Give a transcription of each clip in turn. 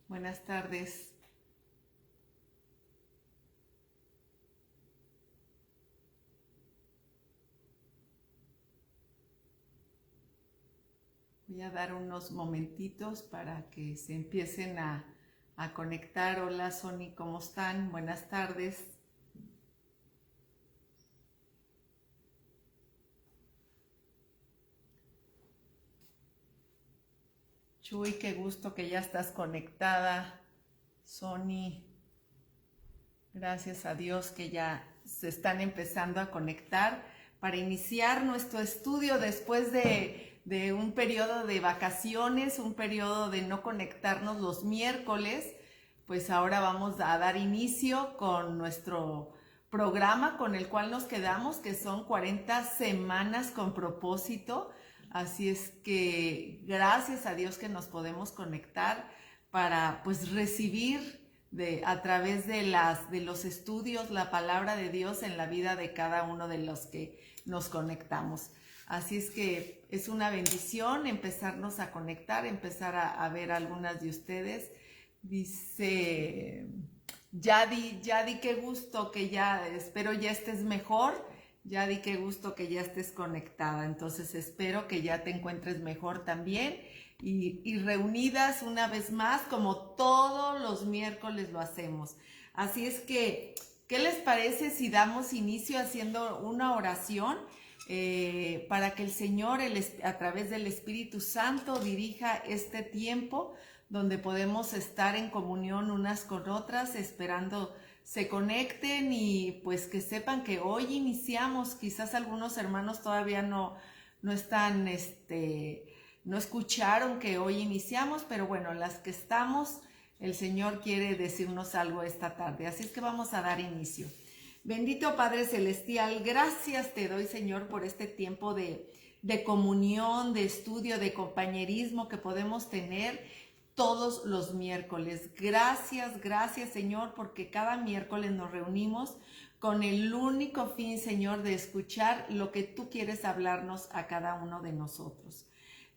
Buenas tardes. Voy a dar unos momentitos para que se empiecen a conectar. Hola Sony, ¿cómo están? Buenas tardes. Chuy, qué gusto que ya estás conectada. Sony, gracias a Dios que ya se están empezando a conectar para iniciar nuestro estudio después de un periodo de vacaciones, un periodo de no conectarnos los miércoles. Pues ahora vamos a dar inicio con nuestro programa con el cual nos quedamos, que son 40 semanas con propósito. Así es que gracias a Dios que nos podemos conectar para pues recibir a través de los estudios la palabra de Dios en la vida de cada uno de los que nos conectamos. Así es que es una bendición empezarnos a conectar, empezar a ver algunas de ustedes. Dice Yadi, qué gusto que ya, espero ya estés mejor. Yadi, qué gusto que ya estés conectada. Entonces espero que ya te encuentres mejor también y reunidas una vez más como todos los miércoles lo hacemos. Así es que, ¿qué les parece si damos inicio haciendo una oración para que el Señor a través del Espíritu Santo dirija este tiempo donde podemos estar en comunión unas con otras, esperando se conecten y pues que sepan que hoy iniciamos? Quizás algunos hermanos todavía no están, no escucharon que hoy iniciamos, pero bueno, las que estamos, el Señor quiere decirnos algo esta tarde. Así es que vamos a dar inicio. Bendito Padre Celestial, gracias te doy, Señor, por este tiempo de comunión, de estudio, de compañerismo que podemos tener todos los miércoles. Gracias, Señor, porque cada miércoles nos reunimos con el único fin, Señor, de escuchar lo que tú quieres hablarnos a cada uno de nosotros.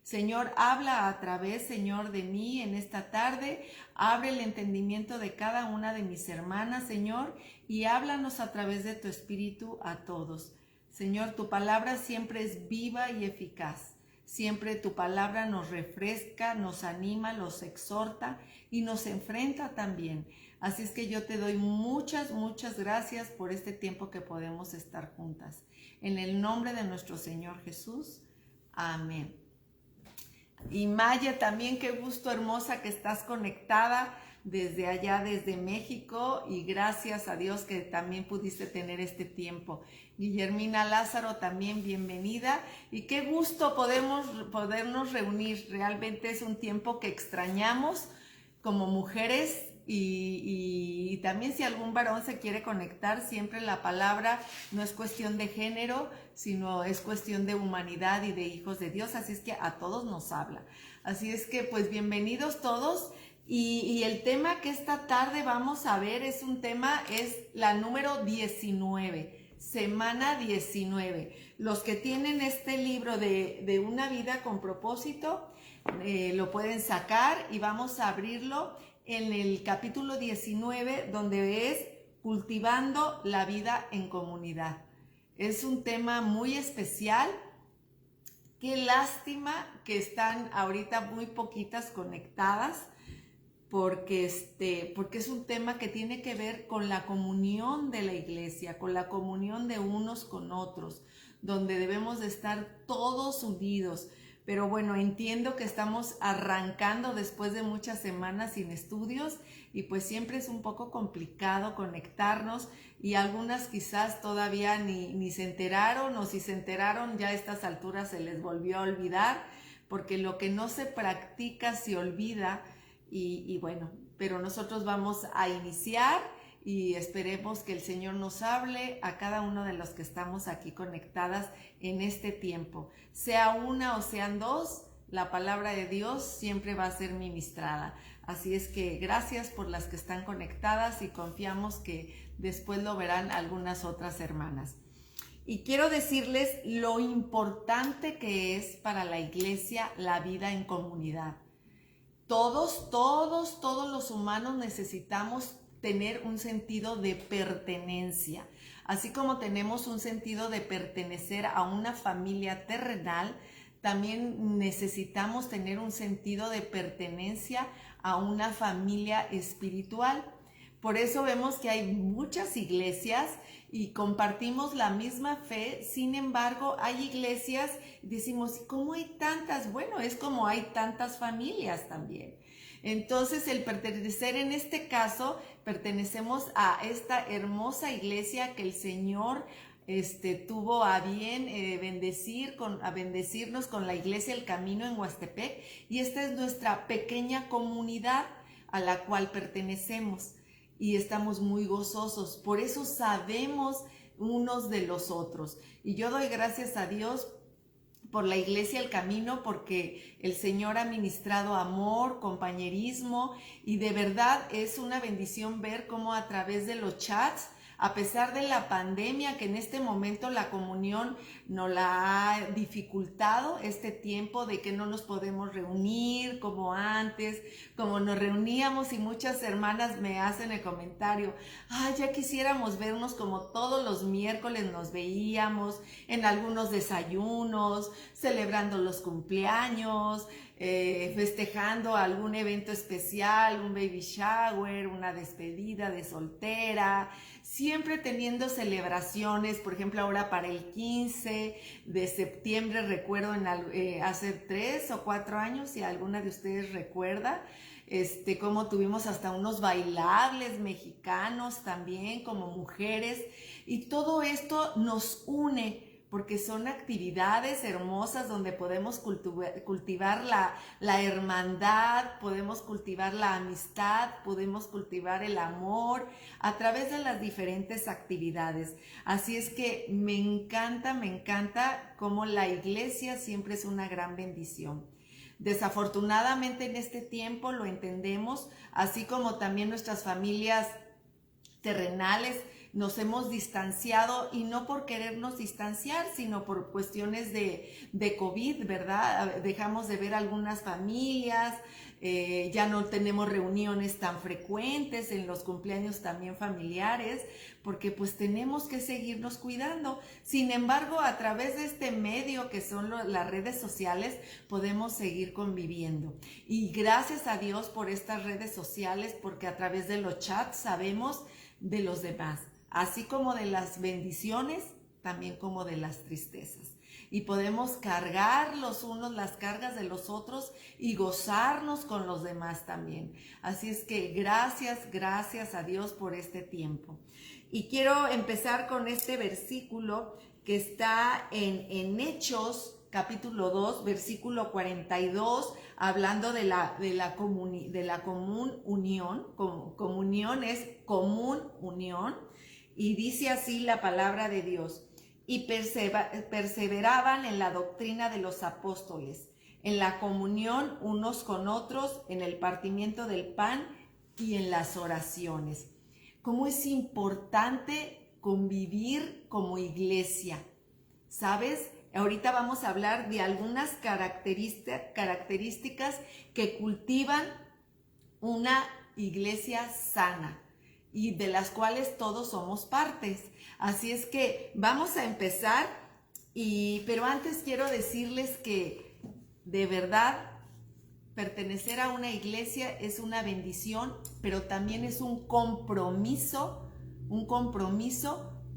Señor, habla a través, Señor, de mí en esta tarde. Abre el entendimiento de cada una de mis hermanas, Señor, y háblanos a través de tu Espíritu a todos. Señor, tu palabra siempre es viva y eficaz. Siempre tu palabra nos refresca, nos anima, nos exhorta y nos enfrenta también. Así es que yo te doy muchas gracias por este tiempo que podemos estar juntas. En el nombre de nuestro Señor Jesús. Amén. Y Maya, también qué gusto, hermosa, que estás conectada desde allá, desde México, y gracias a Dios que también pudiste tener este tiempo. Guillermina Lázaro, también bienvenida, y qué gusto podernos reunir. Realmente es un tiempo que extrañamos como mujeres, y también si algún varón se quiere conectar, siempre la palabra no es cuestión de género, sino es cuestión de humanidad y de hijos de Dios, así es que a todos nos habla. Así es que pues bienvenidos todos, y el tema que esta tarde vamos a ver es la número 19, semana 19. Los que tienen este libro de Una vida con propósito, lo pueden sacar y vamos a abrirlo en el capítulo 19, donde es cultivando la vida en comunidad. Es un tema muy especial. Qué lástima que están ahorita muy poquitas conectadas, porque es un tema que tiene que ver con la comunión de la iglesia, con la comunión de unos con otros, donde debemos de estar todos unidos. Pero bueno, entiendo que estamos arrancando después de muchas semanas sin estudios y pues siempre es un poco complicado conectarnos, y algunas quizás todavía ni se enteraron, o si se enteraron ya a estas alturas se les volvió a olvidar, porque lo que no se practica se olvida. Y bueno, pero nosotros vamos a iniciar y esperemos que el Señor nos hable a cada uno de los que estamos aquí conectadas en este tiempo. Sea una o sean dos, la palabra de Dios siempre va a ser ministrada. Así es que gracias por las que están conectadas, y confiamos que después lo verán algunas otras hermanas. Y quiero decirles lo importante que es para la iglesia la vida en comunidad. Todos los humanos necesitamos tener un sentido de pertenencia. Así como tenemos un sentido de pertenecer a una familia terrenal, también necesitamos tener un sentido de pertenencia a una familia espiritual. Por eso vemos que hay muchas iglesias y compartimos la misma fe. Sin embargo, hay iglesias, decimos, ¿cómo hay tantas? Bueno, es como hay tantas familias también. Entonces, el pertenecer, en este caso, pertenecemos a esta hermosa iglesia que el Señor tuvo a bien bendecirnos con la iglesia El Camino en Huastepec, y esta es nuestra pequeña comunidad a la cual pertenecemos y estamos muy gozosos. Por eso sabemos unos de los otros, y yo doy gracias a Dios por la iglesia El Camino, porque el Señor ha ministrado amor, compañerismo, y de verdad es una bendición ver cómo a través de los chats, a pesar de la pandemia, que en este momento la comunión nos la ha dificultado, este tiempo de que no nos podemos reunir como antes, como nos reuníamos, y muchas hermanas me hacen el comentario, ya quisiéramos vernos como todos los miércoles nos veíamos, en algunos desayunos, celebrando los cumpleaños, festejando algún evento especial, un baby shower, una despedida de soltera, siempre teniendo celebraciones. Por ejemplo, ahora para el 15 de septiembre, recuerdo hace 3 o 4 años, si alguna de ustedes recuerda, como tuvimos hasta unos bailables mexicanos también como mujeres, y todo esto nos une, porque son actividades hermosas donde podemos cultivar la hermandad, podemos cultivar la amistad, podemos cultivar el amor a través de las diferentes actividades. Así es que me encanta cómo la iglesia siempre es una gran bendición. Desafortunadamente en este tiempo lo entendemos, así como también nuestras familias terrenales nos hemos distanciado, y no por querernos distanciar, sino por cuestiones de COVID, ¿verdad? Dejamos de ver algunas familias, ya no tenemos reuniones tan frecuentes, en los cumpleaños también familiares, porque pues tenemos que seguirnos cuidando. Sin embargo, a través de este medio que son las redes sociales, podemos seguir conviviendo. Y gracias a Dios por estas redes sociales, porque a través de los chats sabemos de los demás, así como de las bendiciones, también como de las tristezas. Y podemos cargar los unos las cargas de los otros y gozarnos con los demás también. Así es que gracias a Dios por este tiempo. Y quiero empezar con este versículo que está en Hechos, capítulo 2, versículo 42, hablando de la común unión. Comunión es común unión, y dice así la palabra de Dios: y perseveraban en la doctrina de los apóstoles, en la comunión unos con otros, en el partimiento del pan y en las oraciones. ¿Cómo es importante convivir como iglesia? ¿Sabes? Ahorita vamos a hablar de algunas características que cultivan una iglesia sana, y de las cuales todos somos partes. Así es que vamos a empezar, pero antes quiero decirles que de verdad pertenecer a una iglesia es una bendición, pero también es un compromiso,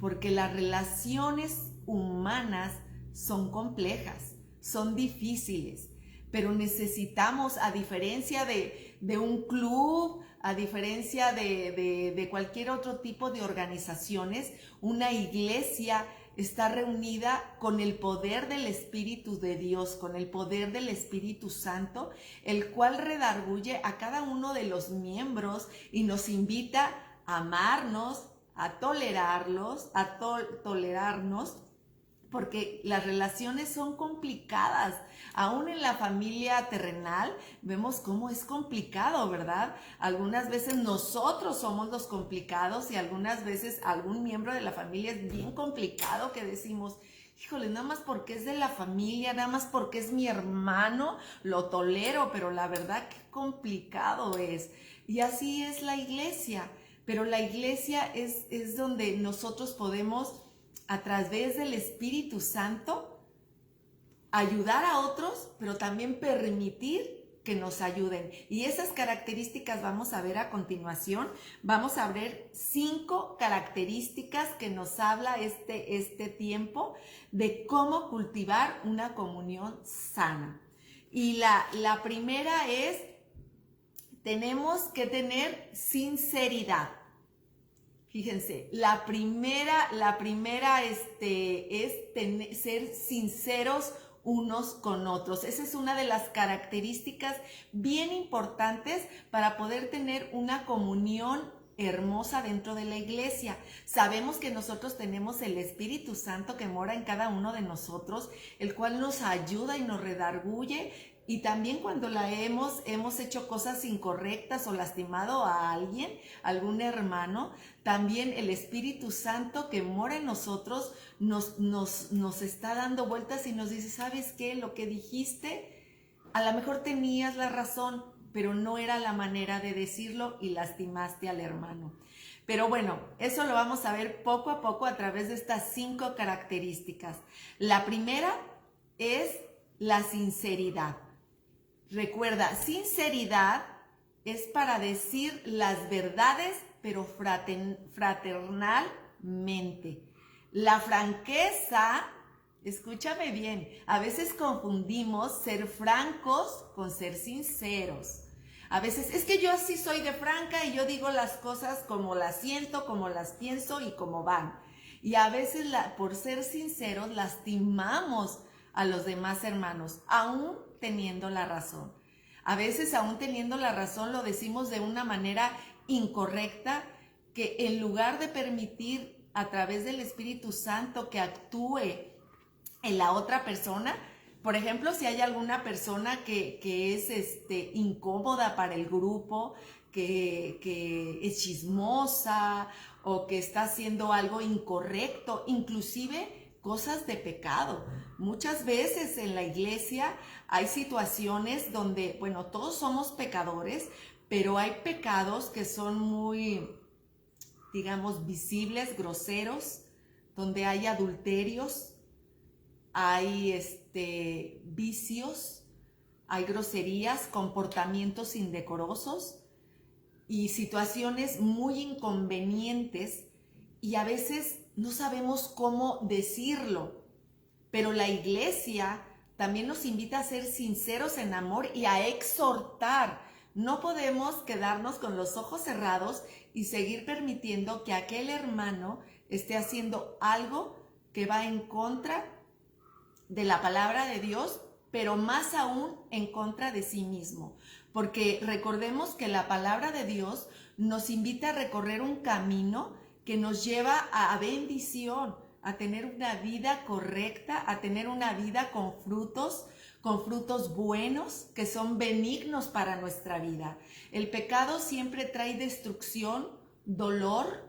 porque las relaciones humanas son complejas, son difíciles, pero necesitamos, a diferencia de un club, a diferencia de cualquier otro tipo de organizaciones, una iglesia está reunida con el poder del Espíritu de Dios, con el poder del Espíritu Santo, el cual redarguye a cada uno de los miembros y nos invita a amarnos, a tolerarnos, porque las relaciones son complicadas. Aún en la familia terrenal vemos cómo es complicado, ¿verdad? Algunas veces nosotros somos los complicados, y algunas veces algún miembro de la familia es bien complicado, que decimos, híjole, nada más porque es de la familia, nada más porque es mi hermano, lo tolero, pero la verdad qué complicado es. Y así es la iglesia, pero la iglesia es donde nosotros podemos, a través del Espíritu Santo, ayudar a otros, pero también permitir que nos ayuden. Y esas características vamos a ver a continuación. Vamos a ver 5 características que nos habla este tiempo de cómo cultivar una comunión sana. Y la primera es, tenemos que tener sinceridad. Fíjense, la primera es ser sinceros unos con otros. Esa es una de las características bien importantes para poder tener una comunión hermosa dentro de la iglesia. Sabemos que nosotros tenemos el Espíritu Santo que mora en cada uno de nosotros, el cual nos ayuda y nos redarguye. Y también cuando hemos hecho cosas incorrectas o lastimado a alguien, algún hermano, también el Espíritu Santo que mora en nosotros nos está dando vueltas y nos dice, ¿sabes qué? Lo que dijiste, a lo mejor tenías la razón, pero no era la manera de decirlo y lastimaste al hermano. Pero bueno, eso lo vamos a ver poco a poco a través de estas 5 características. La primera es la sinceridad. Recuerda, sinceridad es para decir las verdades, pero fraternalmente. La franqueza, escúchame bien, a veces confundimos ser francos con ser sinceros. A veces, es que yo así soy de franca y yo digo las cosas como las siento, como las pienso y como van. Y a veces por ser sinceros lastimamos a los demás hermanos, aún teniendo la razón. A veces, aún teniendo la razón, lo decimos de una manera incorrecta, que en lugar de permitir a través del Espíritu Santo que actúe en la otra persona, por ejemplo, si hay alguna persona que es incómoda para el grupo, que es chismosa o que está haciendo algo incorrecto, inclusive cosas de pecado. Muchas veces en la iglesia hay situaciones donde, bueno, todos somos pecadores, pero hay pecados que son muy, digamos, visibles, groseros, donde hay adulterios, hay vicios, hay groserías, comportamientos indecorosos y situaciones muy inconvenientes, y a veces no sabemos cómo decirlo, pero la iglesia también nos invita a ser sinceros en amor y a exhortar. No podemos quedarnos con los ojos cerrados y seguir permitiendo que aquel hermano esté haciendo algo que va en contra de la palabra de Dios, pero más aún en contra de sí mismo. Porque recordemos que la palabra de Dios nos invita a recorrer un camino que nos lleva a bendición, a tener una vida correcta, a tener una vida con frutos buenos que son benignos para nuestra vida. El pecado siempre trae destrucción, dolor,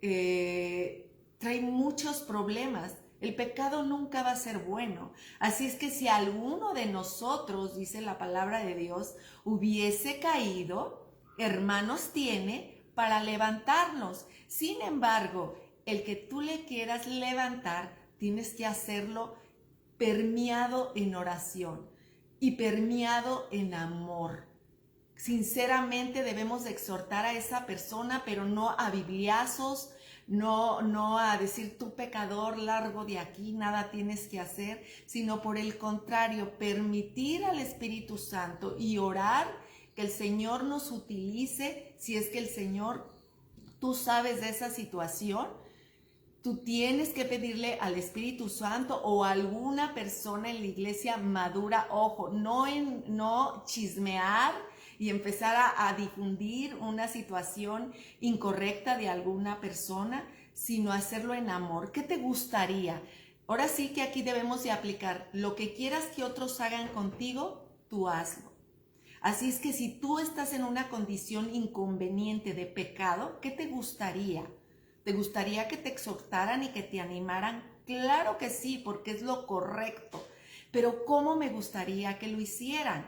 trae muchos problemas. El pecado nunca va a ser bueno. Así es que si alguno de nosotros, dice la palabra de Dios, hubiese caído, hermanos tiene para levantarnos. Sin embargo, el que tú le quieras levantar, tienes que hacerlo permeado en oración y permeado en amor. Sinceramente debemos exhortar a esa persona, pero no a bibliazos, no a decir tú pecador, largo de aquí, nada tienes que hacer, sino por el contrario, permitir al Espíritu Santo y orar que el Señor nos utilice. Si es que el Señor, tú sabes de esa situación, tú tienes que pedirle al Espíritu Santo o a alguna persona en la iglesia madura, ojo, no chismear y empezar a difundir una situación incorrecta de alguna persona, sino hacerlo en amor. ¿Qué te gustaría? Ahora sí que aquí debemos de aplicar, lo que quieras que otros hagan contigo, tú hazlo. Así es que si tú estás en una condición inconveniente de pecado, ¿qué te gustaría? ¿Te gustaría que te exhortaran y que te animaran? Claro que sí, porque es lo correcto. Pero ¿cómo me gustaría que lo hicieran?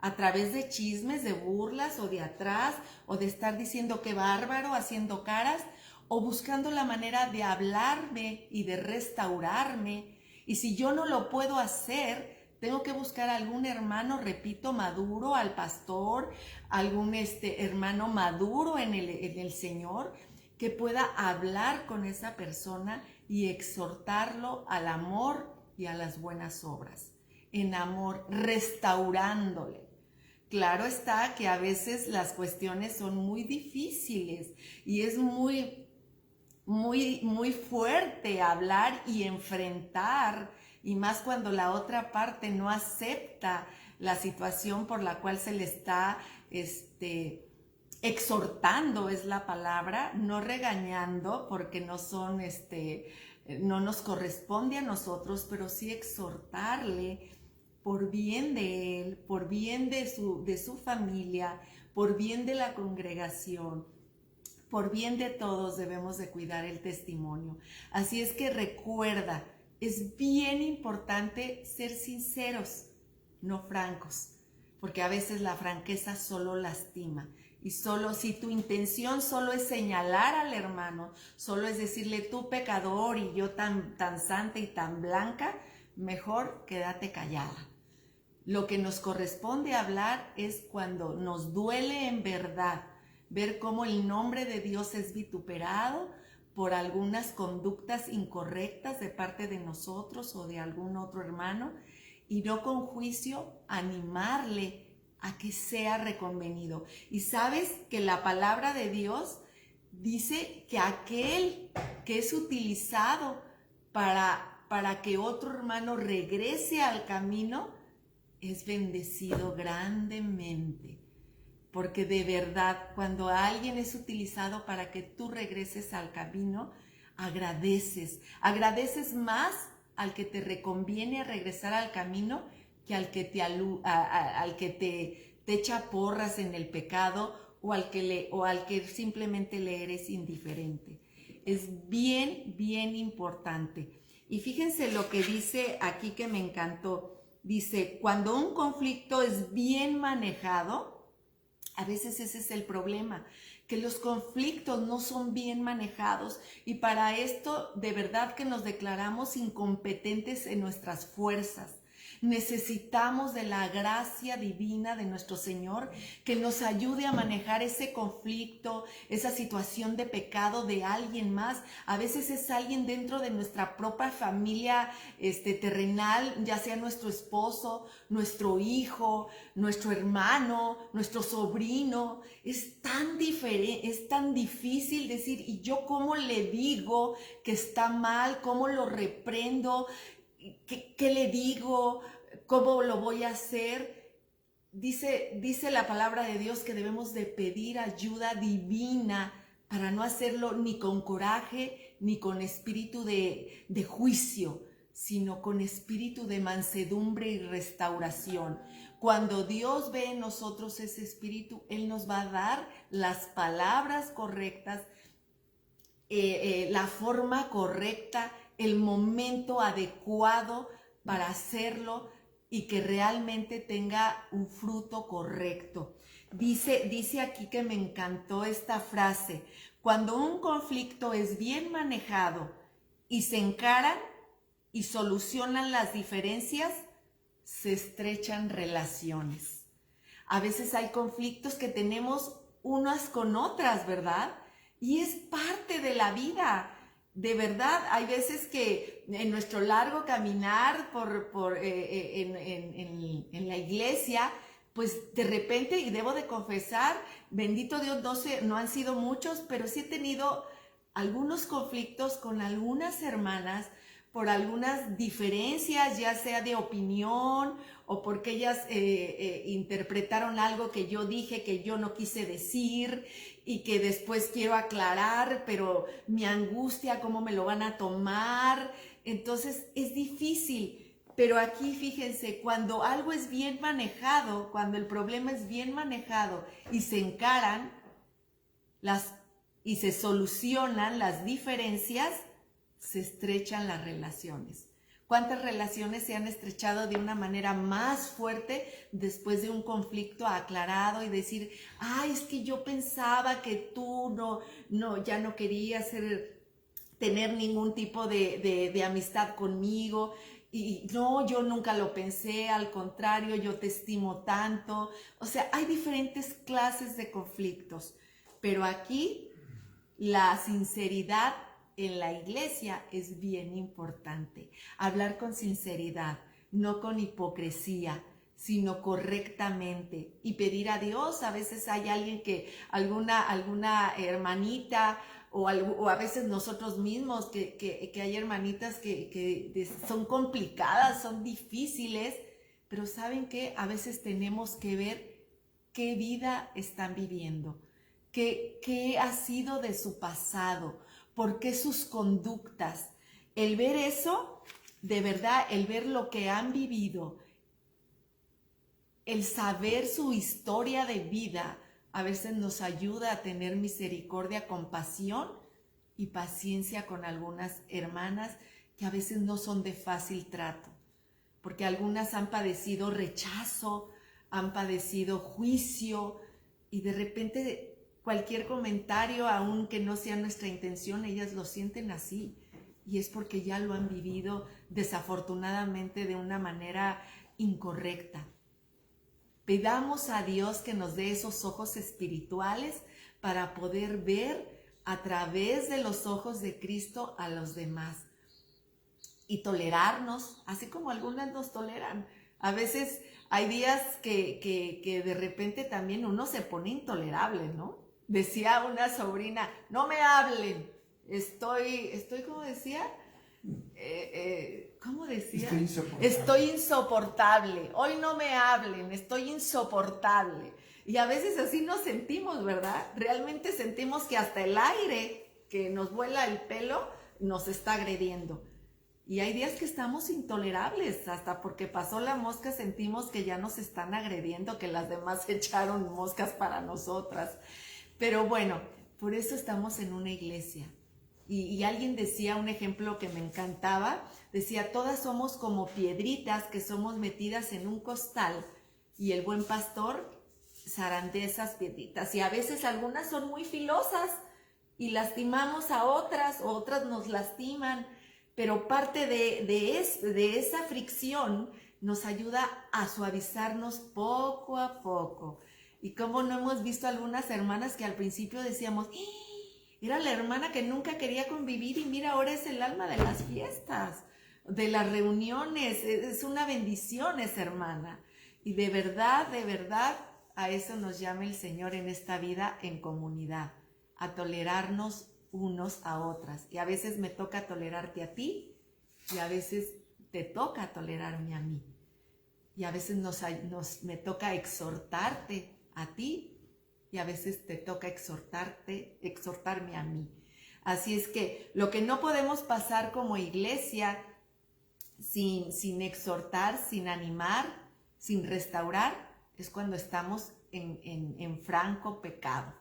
¿A través de chismes, de burlas o de atrás? ¿O de estar diciendo qué bárbaro, haciendo caras? ¿O buscando la manera de hablarme y de restaurarme? Y si yo no lo puedo hacer, tengo que buscar a algún hermano, repito, maduro, al pastor, algún hermano maduro en el Señor, que pueda hablar con esa persona y exhortarlo al amor y a las buenas obras. En amor, restaurándole. Claro está que a veces las cuestiones son muy difíciles y es muy fuerte hablar y enfrentar, y más cuando la otra parte no acepta la situación por la cual se le está exhortando, es la palabra, no regañando, porque no son no nos corresponde a nosotros, pero sí exhortarle por bien de él, por bien de su familia, por bien de la congregación. Por bien de todos debemos de cuidar el testimonio. Así es que recuerda, es bien importante ser sinceros, no francos, porque a veces la franqueza solo lastima. Y solo si tu intención solo es señalar al hermano, solo es decirle tú pecador y yo tan santa y tan blanca, mejor quédate callada. Lo que nos corresponde hablar es cuando nos duele en verdad ver cómo el nombre de Dios es vituperado por algunas conductas incorrectas de parte de nosotros o de algún otro hermano, y no con juicio animarle a que sea reconvenido. Y sabes que la palabra de Dios dice que aquel que es utilizado para que otro hermano regrese al camino es bendecido grandemente. Porque de verdad, cuando alguien es utilizado para que tú regreses al camino, agradeces más al que te reconviene a regresar al camino que al que te echa porras en el pecado o al que simplemente le eres indiferente. Es bien importante. Y fíjense lo que dice aquí que me encantó. Dice, cuando un conflicto es bien manejado, a veces ese es el problema, que los conflictos no son bien manejados, y para esto de verdad que nos declaramos incompetentes en nuestras fuerzas. Necesitamos de la gracia divina de nuestro Señor que nos ayude a manejar ese conflicto, esa situación de pecado de alguien más. A veces es alguien dentro de nuestra propia familia terrenal, ya sea nuestro esposo, nuestro hijo, nuestro hermano, nuestro sobrino. Es tan diferente, es tan difícil decir, ¿y yo cómo le digo que está mal? ¿Cómo lo reprendo? ¿Qué le digo? ¿Cómo lo voy a hacer? Dice la palabra de Dios que debemos de pedir ayuda divina para no hacerlo ni con coraje ni con espíritu de juicio, sino con espíritu de mansedumbre y restauración. Cuando Dios ve en nosotros ese espíritu, Él nos va a dar las palabras correctas, la forma correcta, el momento adecuado para hacerlo y que realmente tenga un fruto correcto. Dice aquí que me encantó esta frase: cuando un conflicto es bien manejado y se encaran y solucionan las diferencias, se estrechan relaciones. A veces hay conflictos que tenemos unas con otras, ¿verdad? Y es parte de la vida. De verdad, hay veces que en nuestro largo caminar en la iglesia, pues de repente, y debo de confesar, bendito Dios, no han sido muchos, pero sí he tenido algunos conflictos con algunas hermanas por algunas diferencias, ya sea de opinión o porque ellas interpretaron algo que yo dije que yo no quise decir y que después quiero aclarar, pero mi angustia, cómo me lo van a tomar. Entonces es difícil, pero aquí fíjense, cuando algo es bien manejado, cuando el problema es bien manejado y se encaran y se solucionan las diferencias, se estrechan las relaciones. ¿Cuántas relaciones se han estrechado de una manera más fuerte después de un conflicto aclarado y decir, ay, es que yo pensaba que tú ya no querías tener ningún tipo de amistad conmigo? Y no, yo nunca lo pensé, al contrario, yo te estimo tanto. O sea, hay diferentes clases de conflictos, pero aquí la sinceridad en la iglesia es bien importante. Hablar con sinceridad, no con hipocresía, sino correctamente, y pedir a Dios. A veces hay alguien alguna hermanita o a veces nosotros mismos, que hay hermanitas que son complicadas, son difíciles, pero ¿saben qué? A veces tenemos que ver qué vida están viviendo, qué ha sido de su pasado, por qué sus conductas. El ver eso, de verdad, el ver lo que han vivido, el saber su historia de vida, a veces nos ayuda a tener misericordia, compasión y paciencia con algunas hermanas que a veces no son de fácil trato, porque algunas han padecido rechazo, han padecido juicio, y de repente cualquier comentario, aunque no sea nuestra intención, ellas lo sienten así, y es porque ya lo han vivido desafortunadamente de una manera incorrecta. Pidamos a Dios que nos dé esos ojos espirituales para poder ver a través de los ojos de Cristo a los demás y tolerarnos, así como algunas nos toleran. A veces hay días que de repente también uno se pone intolerable, ¿no? Decía una sobrina, no me hablen, estoy, ¿cómo decía? ¿Cómo decía? Estoy insoportable. Hoy no me hablen, estoy insoportable. Y a veces así nos sentimos, ¿verdad? Realmente sentimos que hasta el aire que nos vuela el pelo nos está agrediendo. Y hay días que estamos intolerables, hasta porque pasó la mosca sentimos que ya nos están agrediendo, que las demás echaron moscas para nosotras. Pero bueno, por eso estamos en una iglesia. Y alguien decía un ejemplo que me encantaba, decía, todas somos como piedritas que somos metidas en un costal y el buen pastor zarandea esas piedritas. Y a veces algunas son muy filosas y lastimamos a otras, o otras nos lastiman, pero parte de esa fricción nos ayuda a suavizarnos poco a poco. Y como no hemos visto algunas hermanas que al principio decíamos, era la hermana que nunca quería convivir y mira, ahora es el alma de las fiestas, de las reuniones, es una bendición esa hermana. Y de verdad, a eso nos llama el Señor en esta vida en comunidad, a tolerarnos unos a otras. Y a veces me toca tolerarte a ti y a veces te toca tolerarme a mí. Y a veces me toca exhortarte a ti y a veces te toca exhortarme a mí. Así es que lo que no podemos pasar como iglesia sin exhortar, sin animar, sin restaurar, es cuando estamos en franco pecado.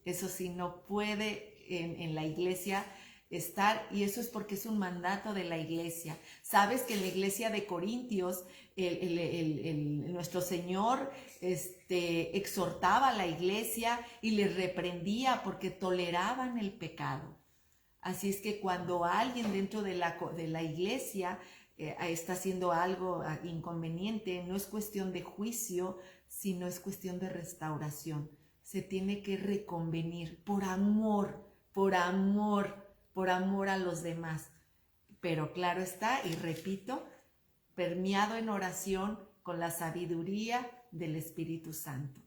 Eso sí, no puede en la iglesia estar, y eso es porque es un mandato de la iglesia. Sabes que en la iglesia de Corintios nuestro Señor exhortaba a la iglesia y les reprendía porque toleraban el pecado. Así es que cuando alguien dentro de la iglesia está haciendo algo inconveniente, no es cuestión de juicio, sino es cuestión de restauración. Se tiene que reconvenir por amor a los demás. Pero claro está, y repito, permeado en oración con la sabiduría del Espíritu Santo.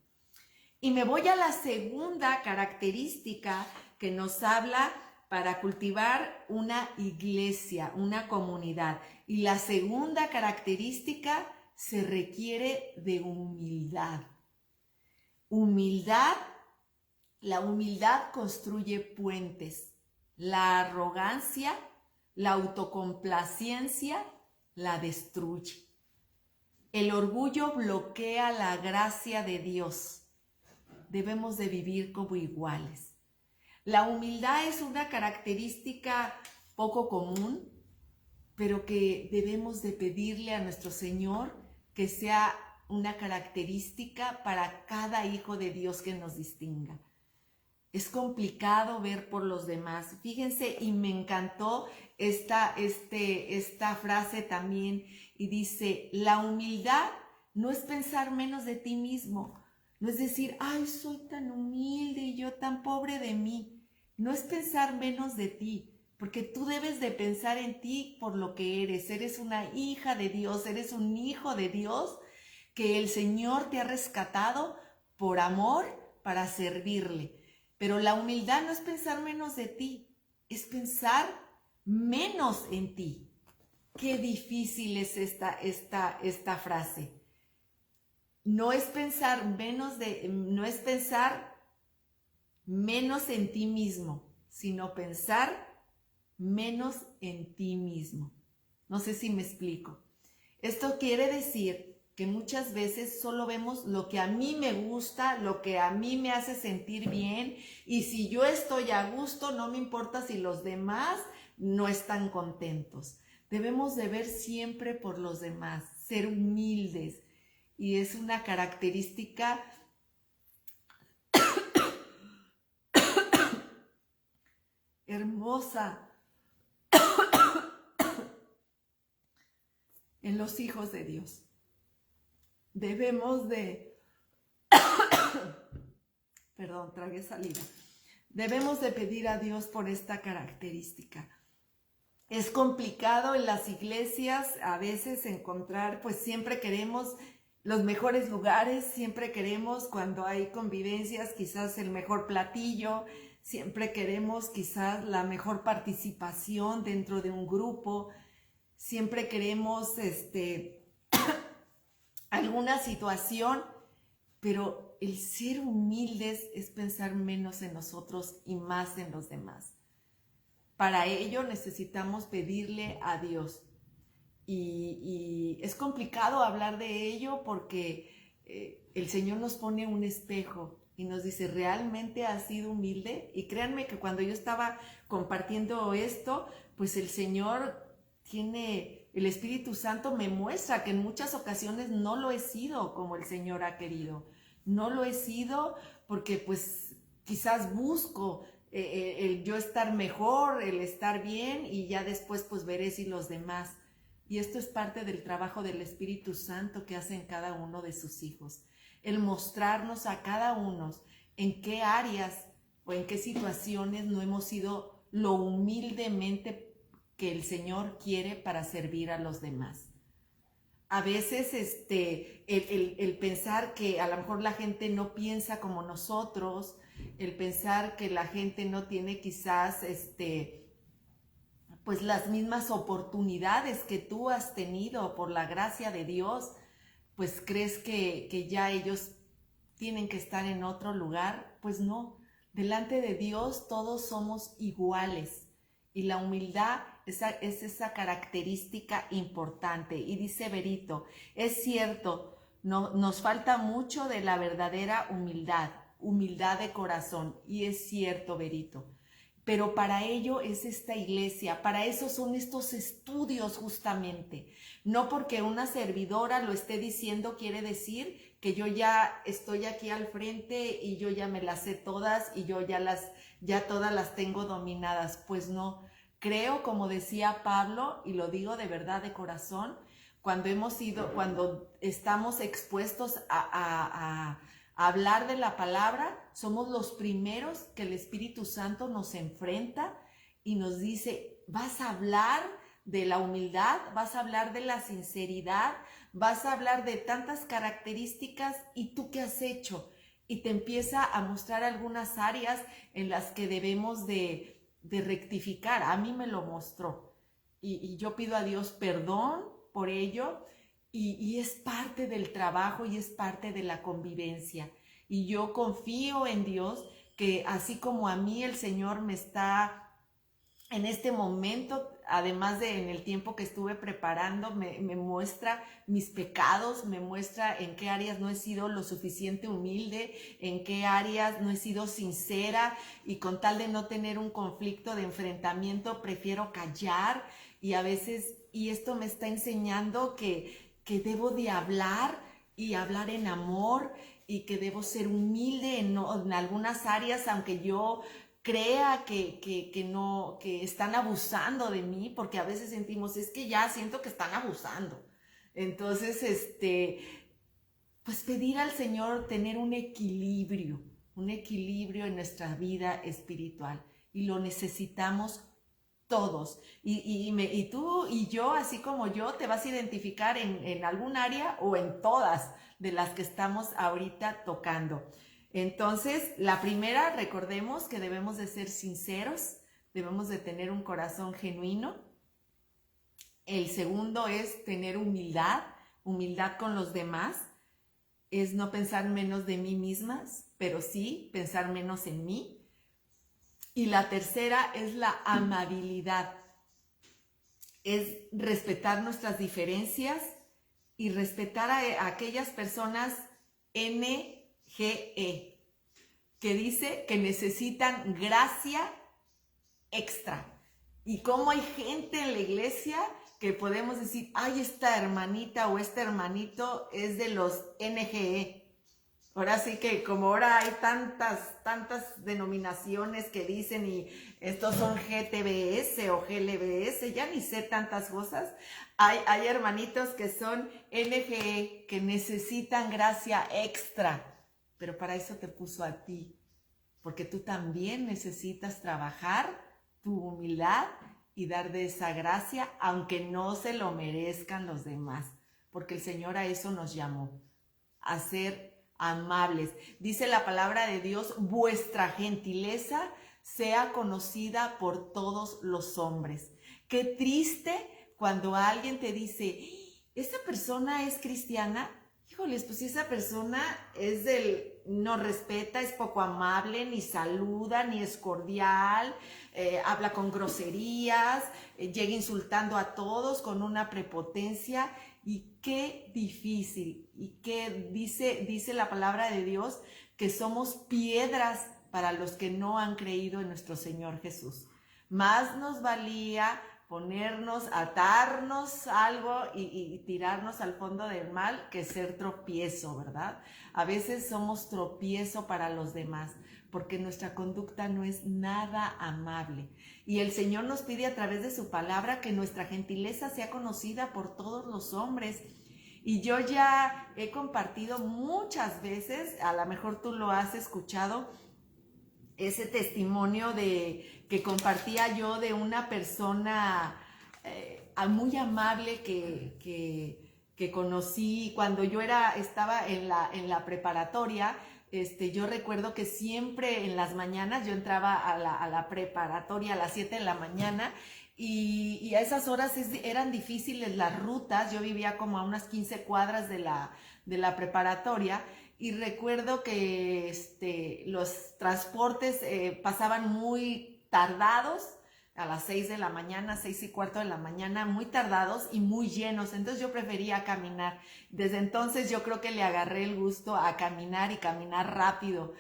Y me voy a la segunda característica que nos habla para cultivar una iglesia, una comunidad. Y la segunda característica se requiere de humildad. La humildad construye puentes. La arrogancia, la autocomplacencia la destruye. El orgullo bloquea la gracia de Dios. Debemos de vivir como iguales. La humildad es una característica poco común, pero que debemos de pedirle a nuestro Señor que sea una característica para cada hijo de Dios que nos distinga. Es complicado ver por los demás. Fíjense, y me encantó esta frase también, y dice, la humildad no es pensar menos de ti mismo, no es decir, ay, soy tan humilde y yo tan pobre de mí. No es pensar menos de ti, porque tú debes de pensar en ti por lo que eres. Eres una hija de Dios, eres un hijo de Dios, que el Señor te ha rescatado por amor para servirle. Pero la humildad no es pensar menos de ti, es pensar menos en ti. Qué difícil es esta frase. No es pensar menos en ti mismo, sino pensar menos en ti mismo. No sé si me explico. Esto quiere decir que muchas veces solo vemos lo que a mí me gusta, lo que a mí me hace sentir bien, y si yo estoy a gusto, no me importa si los demás no están contentos. Debemos de ver siempre por los demás, ser humildes, y es una característica hermosa en los hijos de Dios. Debemos de, perdón, tragué saliva. Debemos de pedir a Dios por esta característica. Es complicado en las iglesias a veces encontrar, pues siempre queremos los mejores lugares, siempre queremos cuando hay convivencias quizás el mejor platillo, siempre queremos quizás la mejor participación dentro de un grupo, siempre queremos alguna situación, pero el ser humildes es pensar menos en nosotros y más en los demás. Para ello necesitamos pedirle a Dios. Y es complicado hablar de ello porque el Señor nos pone un espejo y nos dice, ¿realmente has sido humilde? Y créanme que cuando yo estaba compartiendo esto, pues el Señor el Espíritu Santo me muestra que en muchas ocasiones no lo he sido como el Señor ha querido. No lo he sido porque pues quizás busco el yo estar mejor, el estar bien, y ya después pues veré si los demás. Y esto es parte del trabajo del Espíritu Santo que hace en cada uno de sus hijos. El mostrarnos a cada uno en qué áreas o en qué situaciones no hemos sido lo humildemente que el Señor quiere para servir a los demás. A veces el pensar que a lo mejor la gente no piensa como nosotros, el pensar que la gente no tiene quizás pues las mismas oportunidades que tú has tenido por la gracia de Dios, pues crees que ya ellos tienen que estar en otro lugar. Pues no, delante de Dios todos somos iguales, y la humildad es esa característica importante. Y dice Berito, es cierto, no, nos falta mucho de la verdadera humildad de corazón, y es cierto, Berito. Pero para ello es esta iglesia, para eso son estos estudios justamente. No porque una servidora lo esté diciendo quiere decir que yo ya estoy aquí al frente y yo ya me las sé todas y yo ya todas las tengo dominadas. Pues no, creo, como decía Pablo, y lo digo de verdad de corazón, cuando estamos expuestos a hablar de la palabra, somos los primeros que el Espíritu Santo nos enfrenta y nos dice, vas a hablar de la humildad, vas a hablar de la sinceridad, vas a hablar de tantas características, ¿y tú qué has hecho? Y te empieza a mostrar algunas áreas en las que debemos de rectificar. A mí me lo mostró y yo pido a Dios perdón por ello. Y es parte del trabajo y es parte de la convivencia. Y yo confío en Dios que así como a mí el Señor me está en este momento además de en el tiempo que estuve preparando, me muestra mis pecados, me muestra en qué áreas no he sido lo suficiente humilde, en qué áreas no he sido sincera, y con tal de no tener un conflicto de enfrentamiento, prefiero callar. Y a veces, y esto me está enseñando que debo de hablar y hablar en amor, y que debo ser humilde en algunas áreas, aunque yo crea que están abusando de mí, porque a veces sentimos, es que ya siento que están abusando. Entonces, pues pedir al Señor tener un equilibrio en nuestra vida espiritual, y lo necesitamos todos. Y tú y yo, así como yo, te vas a identificar en algún área o en todas de las que estamos ahorita tocando. Entonces, la primera, recordemos que debemos de ser sinceros, debemos de tener un corazón genuino. El segundo es tener humildad con los demás, es no pensar menos de mí mismas, pero sí pensar menos en mí. Y la tercera es la amabilidad, es respetar nuestras diferencias y respetar a aquellas personas NGE, que dice que necesitan gracia extra. Y como hay gente en la iglesia que podemos decir, ay, esta hermanita o este hermanito es de los NGE. Ahora sí que como ahora hay tantas denominaciones que dicen, y estos son GTBS o GLBS, ya ni sé tantas cosas. Hay hermanitos que son NGE, que necesitan gracia extra, pero para eso te puso a ti, porque tú también necesitas trabajar tu humildad y dar de esa gracia, aunque no se lo merezcan los demás, porque el Señor a eso nos llamó, a ser amables. Dice la palabra de Dios, vuestra gentileza sea conocida por todos los hombres. Qué triste cuando alguien te dice, ¿esta persona es cristiana? Híjoles, pues si esa persona no respeta, es poco amable, ni saluda, ni es cordial, habla con groserías, llega insultando a todos con una prepotencia. Y qué difícil, y que dice la palabra de Dios que somos piedras para los que no han creído en nuestro Señor Jesús. Más nos valía atarnos algo y tirarnos al fondo del mal que ser tropiezo, ¿verdad? A veces somos tropiezo para los demás, porque nuestra conducta no es nada amable. Y el Señor nos pide a través de su palabra que nuestra gentileza sea conocida por todos los hombres. Y yo ya he compartido muchas veces, a lo mejor tú lo has escuchado, ese testimonio que compartía yo de una persona muy amable que conocí cuando yo estaba en la preparatoria. Yo recuerdo que siempre en las mañanas yo entraba a la preparatoria a las 7 de la mañana, y a esas horas eran difíciles las rutas. Yo vivía como a unas 15 cuadras de la preparatoria, y recuerdo que los transportes pasaban muy tardados, a las 6 de la mañana, 6:15 de la mañana, muy tardados y muy llenos. Entonces yo prefería caminar. Desde entonces yo creo que le agarré el gusto a caminar, y caminar rápido.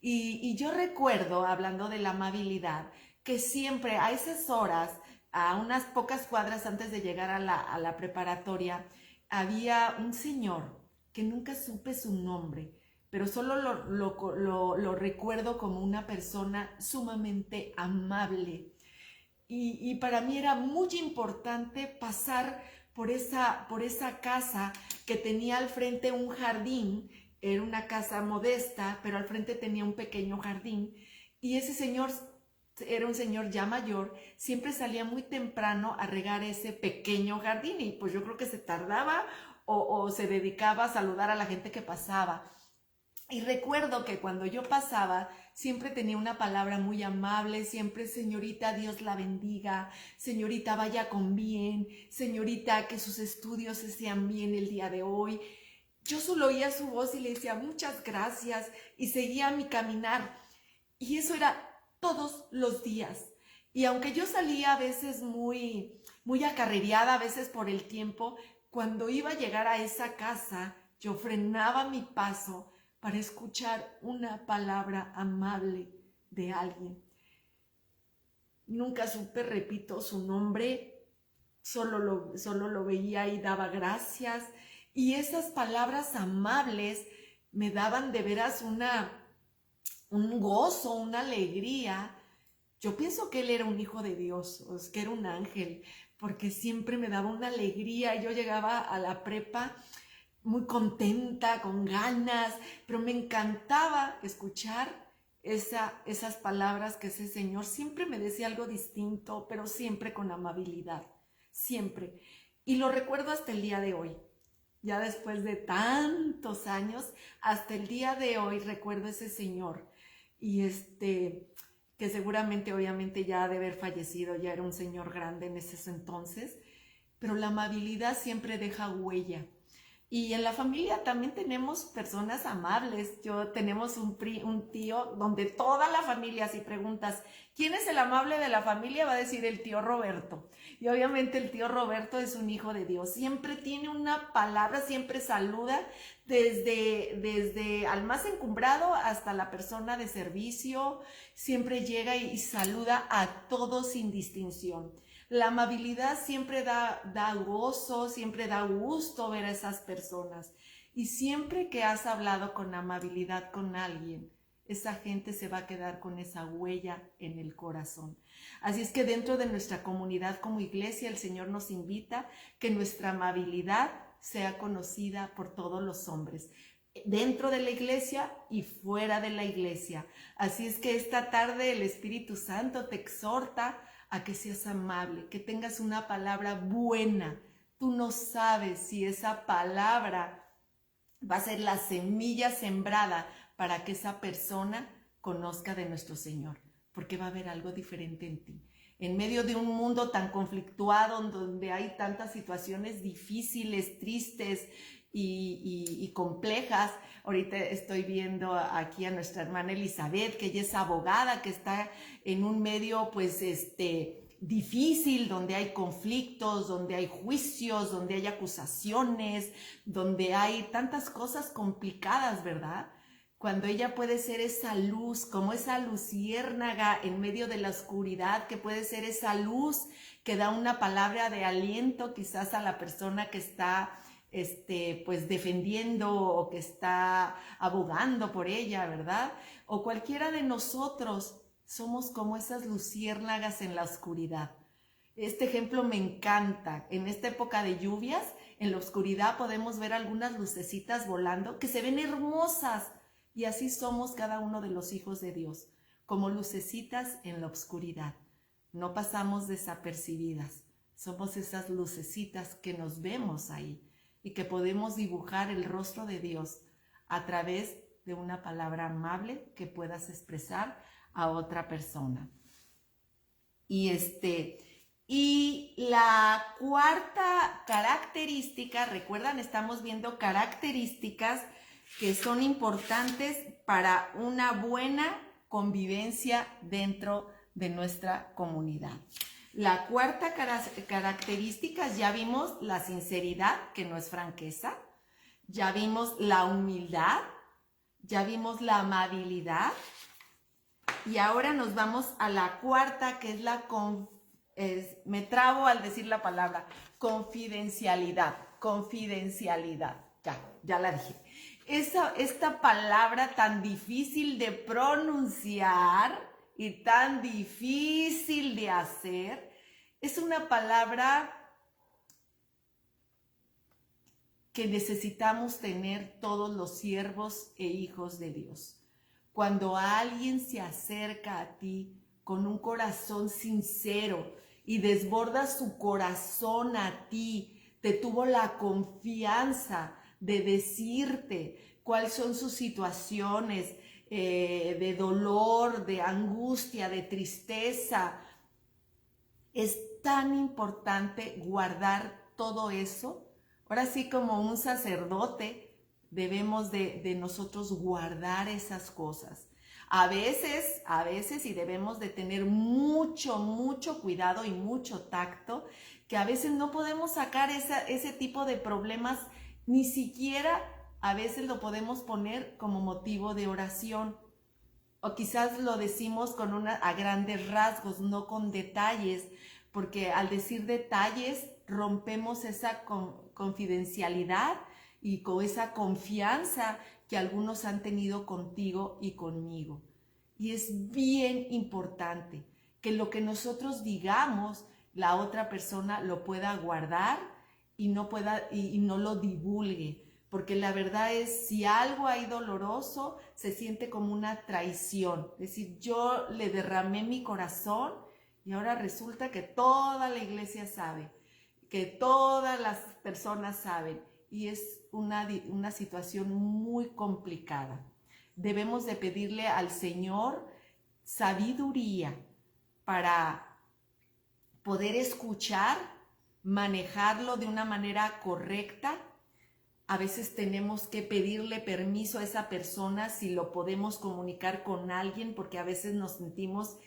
Y yo recuerdo, hablando de la amabilidad, que siempre a esas horas, a unas pocas cuadras antes de llegar a la preparatoria, había un señor que nunca supe su nombre, pero solo lo recuerdo como una persona sumamente amable. Y para mí era muy importante pasar por esa casa que tenía al frente un jardín. Era una casa modesta, pero al frente tenía un pequeño jardín. Y ese señor era un señor ya mayor, siempre salía muy temprano a regar ese pequeño jardín, y pues yo creo que se tardaba o se dedicaba a saludar a la gente que pasaba. Y recuerdo que cuando yo pasaba, siempre tenía una palabra muy amable, siempre: señorita, Dios la bendiga, señorita, vaya con bien, señorita, que sus estudios sean bien el día de hoy. Yo solo oía su voz y le decía muchas gracias, y seguía mi caminar. Y eso era todos los días. Y aunque yo salía a veces muy acarreada, a veces por el tiempo, cuando iba a llegar a esa casa, yo frenaba mi paso para escuchar una palabra amable de alguien. Nunca supe, repito, su nombre, solo lo veía y daba gracias. Y esas palabras amables me daban de veras un gozo, una alegría. Yo pienso que él era un hijo de Dios, o que era un ángel, porque siempre me daba una alegría. Yo llegaba a la prepa muy contenta, con ganas, pero me encantaba escuchar esas palabras que ese señor siempre me decía algo distinto, pero siempre con amabilidad, siempre. Y lo recuerdo hasta el día de hoy. Ya después de tantos años, hasta el día de hoy recuerdo ese señor. Y que seguramente, obviamente, ya ha de haber fallecido, ya era un señor grande en ese entonces, pero la amabilidad siempre deja huella. Y en la familia también tenemos personas amables. Tenemos un tío donde toda la familia, si preguntas, ¿quién es el amable de la familia? Va a decir el tío Roberto. Y obviamente el tío Roberto es un hijo de Dios. Siempre tiene una palabra, siempre saluda desde al más encumbrado hasta la persona de servicio. Siempre llega y saluda a todos sin distinción. La amabilidad siempre da gozo, siempre da gusto ver a esas personas. Y siempre que has hablado con amabilidad con alguien, esa gente se va a quedar con esa huella en el corazón. Así es que dentro de nuestra comunidad como iglesia, el Señor nos invita que nuestra amabilidad sea conocida por todos los hombres, dentro de la iglesia y fuera de la iglesia. Así es que esta tarde el Espíritu Santo te exhorta a que seas amable, que tengas una palabra buena. Tú no sabes si esa palabra va a ser la semilla sembrada para que esa persona conozca de nuestro Señor, porque va a haber algo diferente en ti. En medio de un mundo tan conflictuado, donde hay tantas situaciones difíciles, tristes y complejas. Ahorita estoy viendo aquí a nuestra hermana Elizabeth, que ella es abogada, que está en un medio pues difícil, donde hay conflictos, donde hay juicios, donde hay acusaciones, donde hay tantas cosas complicadas, ¿verdad? Cuando ella puede ser esa luz, como esa luciérnaga en medio de la oscuridad, que puede ser esa luz que da una palabra de aliento quizás a la persona que está pues defendiendo o que está abogando por ella, ¿verdad? O cualquiera de nosotros somos como esas luciérnagas en la oscuridad. Este ejemplo me encanta. En esta época de lluvias, en la oscuridad podemos ver algunas lucecitas volando que se ven hermosas. Y así somos cada uno de los hijos de Dios, como lucecitas en la oscuridad. No pasamos desapercibidas. Somos esas lucecitas que nos vemos ahí y que podemos dibujar el rostro de Dios a través de una palabra amable que puedas expresar a otra persona. Y la cuarta característica, recuerdan, estamos viendo características que son importantes para una buena convivencia dentro de nuestra comunidad. La cuarta característica, ya vimos la sinceridad, que no es franqueza, ya vimos la humildad, ya vimos la amabilidad, y ahora nos vamos a la cuarta, que es me trabo al decir la palabra, confidencialidad, ya la dije. Esta palabra tan difícil de pronunciar y tan difícil de hacer, es una palabra que necesitamos tener todos los siervos e hijos de Dios. Cuando alguien se acerca a ti con un corazón sincero y desborda su corazón a ti, te tuvo la confianza de decirte cuáles son sus situaciones de dolor, de angustia, de tristeza. Es tan importante guardar todo eso. Ahora sí, como un sacerdote, debemos de nosotros guardar esas cosas. A veces, y debemos de tener mucho cuidado y mucho tacto, que a veces no podemos sacar ese tipo de problemas, ni siquiera a veces lo podemos poner como motivo de oración. O quizás lo decimos a grandes rasgos, no con detalles, porque al decir detalles rompemos esa confidencialidad y con esa confianza que algunos han tenido contigo y conmigo. Y es bien importante que lo que nosotros digamos, la otra persona lo pueda guardar y no lo divulgue. Porque la verdad es, si algo hay doloroso, se siente como una traición. Es decir, yo le derramé mi corazón y ahora resulta que toda la iglesia sabe, que todas las personas saben, y es una situación muy complicada. Debemos de pedirle al Señor sabiduría para poder escuchar, manejarlo de una manera correcta. A veces tenemos que pedirle permiso a esa persona si lo podemos comunicar con alguien, porque a veces nos sentimos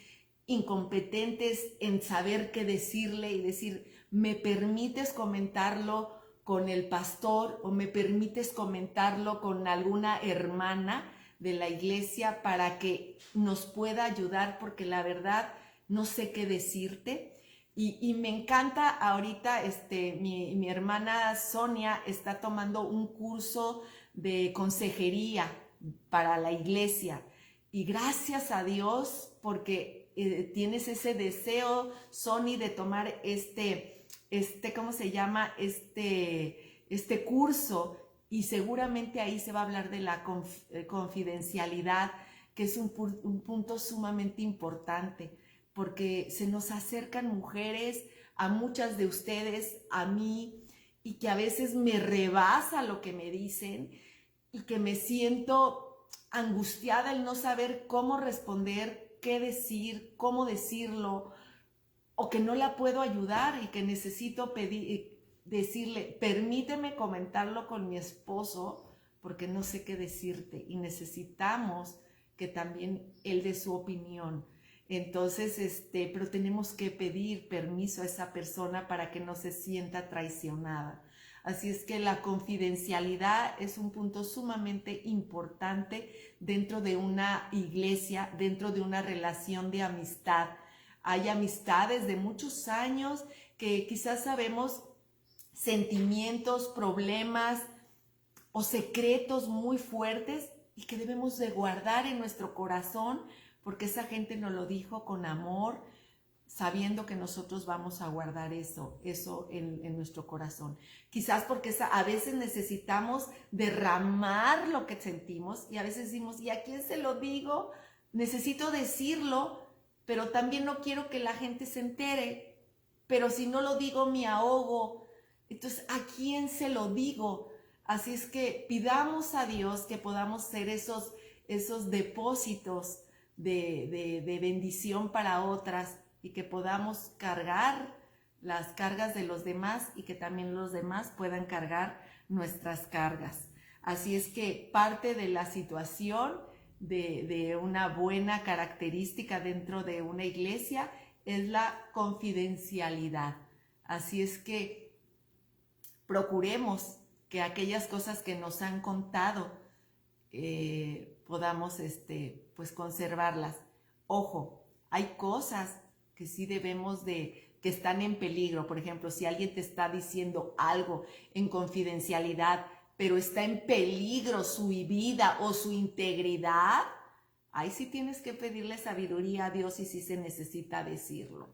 incompetentes en saber qué decirle y decir, ¿me permites comentarlo con el pastor o me permites comentarlo con alguna hermana de la iglesia para que nos pueda ayudar? Porque la verdad no sé qué decirte. Y me encanta ahorita, mi hermana Sonia está tomando un curso de consejería para la iglesia. Y gracias a Dios porque tienes ese deseo, Sony, de tomar ¿cómo se llama? Este curso. Y seguramente ahí se va a hablar de la confidencialidad, que es un punto sumamente importante. Porque se nos acercan mujeres, a muchas de ustedes, a mí, y que a veces me rebasa lo que me dicen y que me siento angustiada el no saber cómo responder, qué decir, cómo decirlo, o que no la puedo ayudar y que necesito decirle, permíteme comentarlo con mi esposo porque no sé qué decirte, y necesitamos que también él dé su opinión. Entonces, pero tenemos que pedir permiso a esa persona para que no se sienta traicionada. Así es que la confidencialidad es un punto sumamente importante dentro de una iglesia, dentro de una relación de amistad. Hay amistades de muchos años que quizás sabemos sentimientos, problemas o secretos muy fuertes y que debemos de guardar en nuestro corazón, porque esa gente nos lo dijo con amor, sabiendo que nosotros vamos a guardar eso en nuestro corazón. Quizás porque a veces necesitamos derramar lo que sentimos y a veces decimos, ¿y a quién se lo digo? Necesito decirlo, pero también no quiero que la gente se entere, pero si no lo digo me ahogo. Entonces, ¿a quién se lo digo? Así es que pidamos a Dios que podamos ser esos depósitos de bendición para otras y que podamos cargar las cargas de los demás y que también los demás puedan cargar nuestras cargas. Así es que parte de la situación de una buena característica dentro de una iglesia es la confidencialidad. Así es que procuremos que aquellas cosas que nos han contado podamos pues conservarlas. Ojo, hay cosas que sí debemos que están en peligro. Por ejemplo, si alguien te está diciendo algo en confidencialidad, pero está en peligro su vida o su integridad, ahí sí tienes que pedirle sabiduría a Dios y sí se necesita decirlo.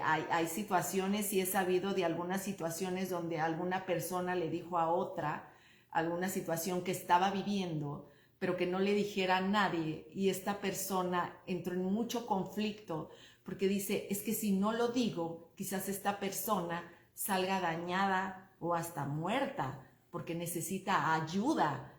Hay situaciones, y he sabido de algunas situaciones donde alguna persona le dijo a otra alguna situación que estaba viviendo, pero que no le dijera a nadie, y esta persona entró en mucho conflicto porque dice, es que si no lo digo, quizás esta persona salga dañada o hasta muerta, porque necesita ayuda,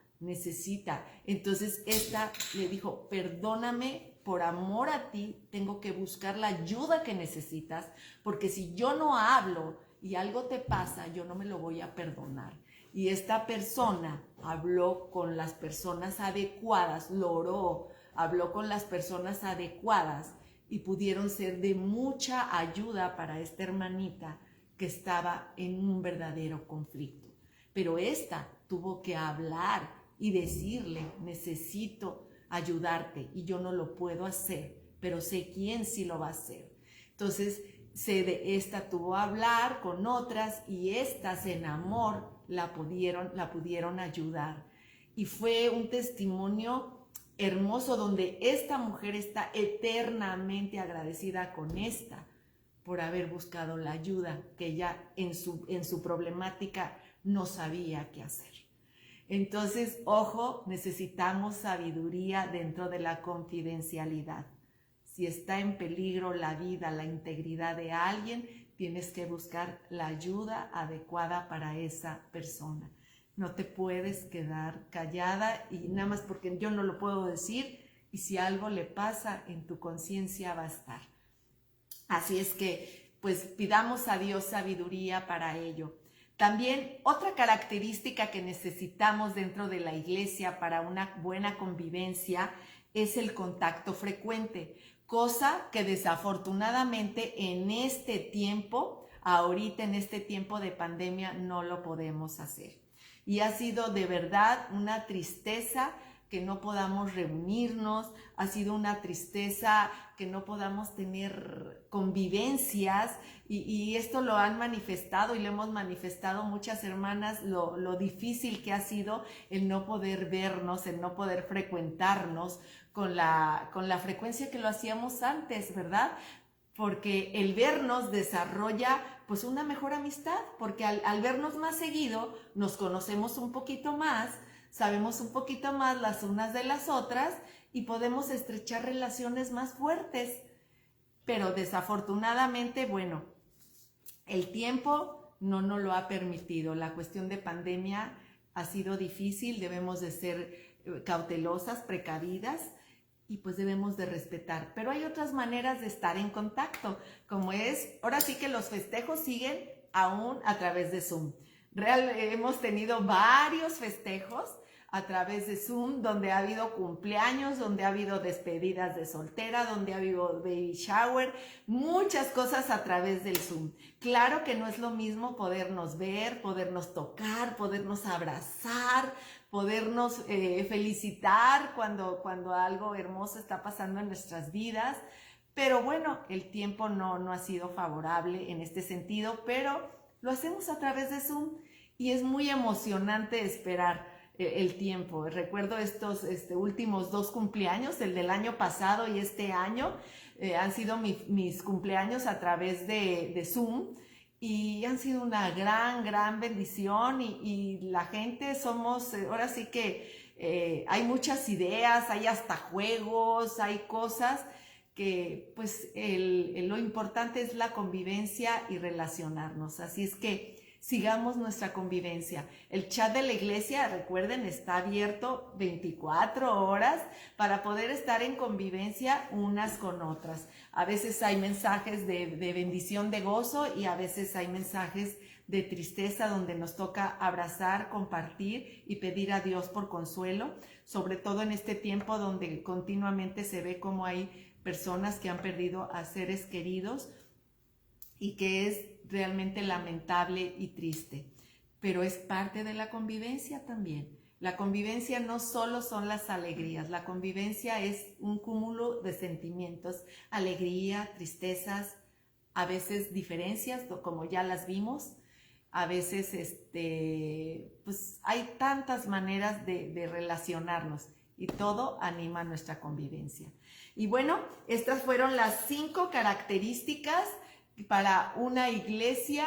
Entonces esta le dijo, perdóname, por amor a ti tengo que buscar la ayuda que necesitas, porque si yo no hablo y algo te pasa, yo no me lo voy a perdonar. Y esta persona habló con las personas adecuadas, lo oró habló con las personas adecuadas y pudieron ser de mucha ayuda para esta hermanita que estaba en un verdadero conflicto. Pero esta tuvo que hablar y decirle, necesito ayudarte y yo no lo puedo hacer, pero sé quién sí lo va a hacer. Entonces, esta tuvo que hablar con otras y estas en amor la pudieron ayudar. Y fue un testimonio hermoso donde esta mujer está eternamente agradecida con esta por haber buscado la ayuda que ella en su problemática no sabía qué hacer. Entonces, ojo, necesitamos sabiduría dentro de la confidencialidad. Si está en peligro la vida, la integridad de alguien, tienes que buscar la ayuda adecuada para esa persona. No te puedes quedar callada y nada más porque yo no lo puedo decir, y si algo le pasa, en tu conciencia va a estar. Así es que, pues, pidamos a Dios sabiduría para ello. También otra característica que necesitamos dentro de la iglesia para una buena convivencia es el contacto frecuente, cosa que desafortunadamente en este tiempo, ahorita en este tiempo de pandemia, no lo podemos hacer. Y ha sido de verdad una tristeza que no podamos reunirnos, ha sido una tristeza que no podamos tener convivencias y esto lo han manifestado y lo hemos manifestado muchas hermanas, lo difícil que ha sido el no poder vernos, el no poder frecuentarnos con la frecuencia que lo hacíamos antes, ¿verdad? Porque el vernos desarrolla pues una mejor amistad, porque al vernos más seguido nos conocemos un poquito más, sabemos un poquito más las unas de las otras y podemos estrechar relaciones más fuertes. Pero desafortunadamente, bueno, el tiempo no nos lo ha permitido. La cuestión de pandemia ha sido difícil, debemos de ser cautelosas, precavidas y pues debemos de respetar. Pero hay otras maneras de estar en contacto, como es, ahora sí que los festejos siguen aún a través de Zoom. Hemos tenido varios festejos a través de Zoom, donde ha habido cumpleaños, donde ha habido despedidas de soltera, donde ha habido baby shower, muchas cosas a través del Zoom. Claro que no es lo mismo podernos ver, podernos tocar, podernos abrazar, podernos felicitar cuando algo hermoso está pasando en nuestras vidas. Pero bueno, el tiempo no ha sido favorable en este sentido, pero lo hacemos a través de Zoom y es muy emocionante esperar el tiempo. Recuerdo estos últimos 2 cumpleaños, el del año pasado y este año, han sido mis cumpleaños a través de Zoom y han sido una gran bendición y la gente somos, ahora sí que hay muchas ideas, hay hasta juegos, hay cosas que pues lo importante es la convivencia y relacionarnos. Así es que sigamos nuestra convivencia. El chat de la iglesia, recuerden, está abierto 24 horas para poder estar en convivencia unas con otras. A veces hay mensajes de bendición, de gozo y a veces hay mensajes de tristeza donde nos toca abrazar, compartir y pedir a Dios por consuelo, sobre todo en este tiempo donde continuamente se ve como hay personas que han perdido a seres queridos y que es realmente lamentable y triste, pero es parte de la convivencia también. La convivencia no solo son las alegrías, la convivencia es un cúmulo de sentimientos, alegría, tristezas, a veces diferencias, como ya las vimos, a veces pues hay tantas maneras de relacionarnos y todo anima nuestra convivencia. Y bueno, estas fueron las 5 características para una iglesia,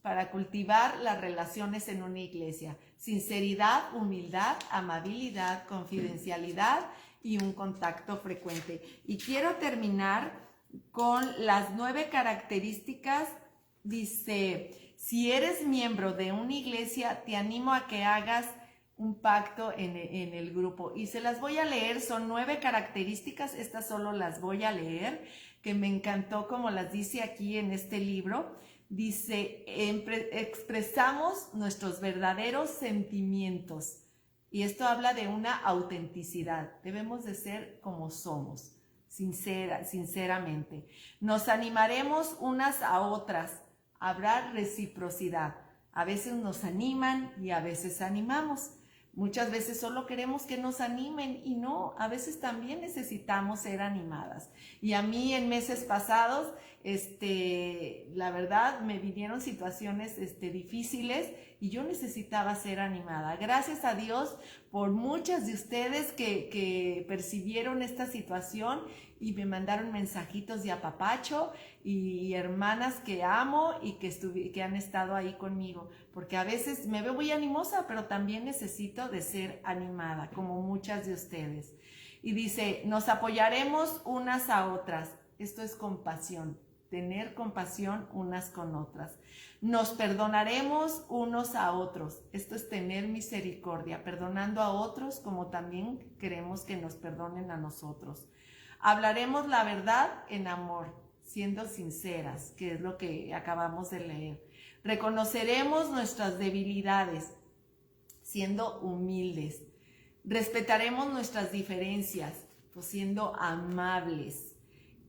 para cultivar las relaciones en una iglesia: sinceridad, humildad, amabilidad, confidencialidad y un contacto frecuente. Y quiero terminar con las 9 características. Dice, si eres miembro de una iglesia, te animo a que hagas un pacto en el grupo. Y se las voy a leer, son 9 características, estas solo las voy a leer, que me encantó como las dice aquí en este libro. Dice, expresamos nuestros verdaderos sentimientos. Y esto habla de una autenticidad. Debemos de ser como somos, sinceramente. Nos animaremos unas a otras. Habrá reciprocidad. A veces nos animan y a veces animamos. Muchas veces solo queremos que nos animen y no, a veces también necesitamos ser animadas. Y a mí en meses pasados, la verdad, me vinieron situaciones difíciles y yo necesitaba ser animada. Gracias a Dios por muchas de ustedes que percibieron esta situación y me mandaron mensajitos de apapacho y hermanas que amo y que han estado ahí conmigo, porque a veces me veo muy animosa, pero también necesito de ser animada, como muchas de ustedes. Y dice, nos apoyaremos unas a otras. Esto es compasión, tener compasión unas con otras. Nos perdonaremos unos a otros. Esto es tener misericordia, perdonando a otros como también queremos que nos perdonen a nosotros. Hablaremos la verdad en amor, siendo sinceras, que es lo que acabamos de leer. Reconoceremos nuestras debilidades, siendo humildes. Respetaremos nuestras diferencias, pues siendo amables.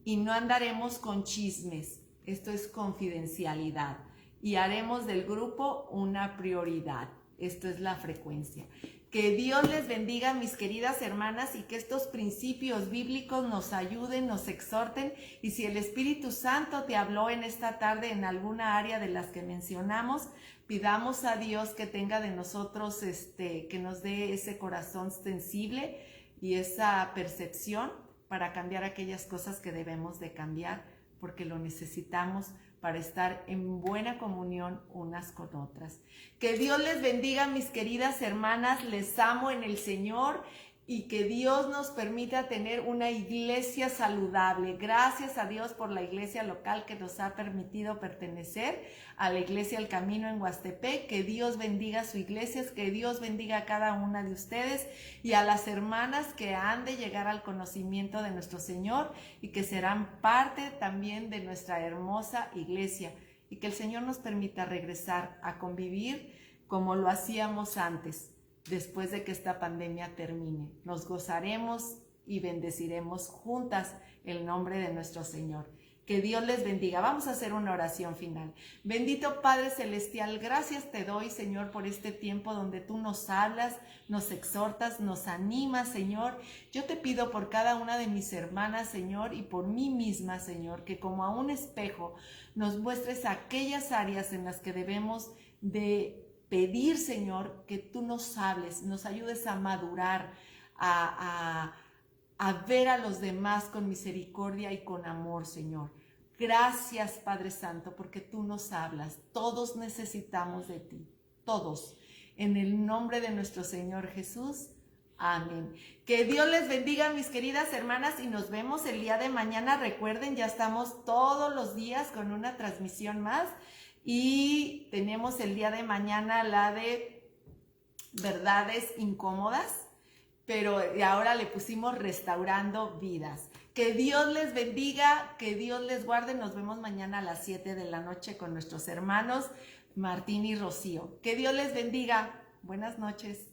Y no andaremos con chismes, esto es confidencialidad. Y haremos del grupo una prioridad, esto es la frecuencia. Que Dios les bendiga, mis queridas hermanas, y que estos principios bíblicos nos ayuden, nos exhorten. Y si el Espíritu Santo te habló en esta tarde en alguna área de las que mencionamos, pidamos a Dios que tenga de nosotros, que nos dé ese corazón sensible y esa percepción para cambiar aquellas cosas que debemos de cambiar, porque lo necesitamos para estar en buena comunión unas con otras. Que Dios les bendiga, mis queridas hermanas, les amo en el Señor y que Dios nos permita tener una iglesia saludable. Gracias a Dios por la iglesia local que nos ha permitido pertenecer a la Iglesia El Camino en Huastepec. Que Dios bendiga su iglesia, que Dios bendiga a cada una de ustedes y a las hermanas que han de llegar al conocimiento de nuestro Señor y que serán parte también de nuestra hermosa iglesia. Y que el Señor nos permita regresar a convivir como lo hacíamos antes. Después de que esta pandemia termine, nos gozaremos y bendeciremos juntas el nombre de nuestro Señor. Que Dios les bendiga. Vamos a hacer una oración final. Bendito Padre Celestial, gracias te doy, Señor, por este tiempo donde tú nos hablas, nos exhortas, nos animas, Señor. Yo te pido por cada una de mis hermanas, Señor, y por mí misma, Señor, que como a un espejo nos muestres aquellas áreas en las que debemos de pedir, Señor, que tú nos hables, nos ayudes a madurar, a ver a los demás con misericordia y con amor, Señor. Gracias, Padre Santo, porque tú nos hablas. Todos necesitamos de ti, todos. En el nombre de nuestro Señor Jesús. Amén. Que Dios les bendiga, mis queridas hermanas, y nos vemos el día de mañana. Recuerden, ya estamos todos los días con una transmisión más. Y tenemos el día de mañana la de verdades incómodas, pero ahora le pusimos restaurando vidas. Que Dios les bendiga, que Dios les guarde. Nos vemos mañana a las 7 de la noche con nuestros hermanos Martín y Rocío. Que Dios les bendiga. Buenas noches.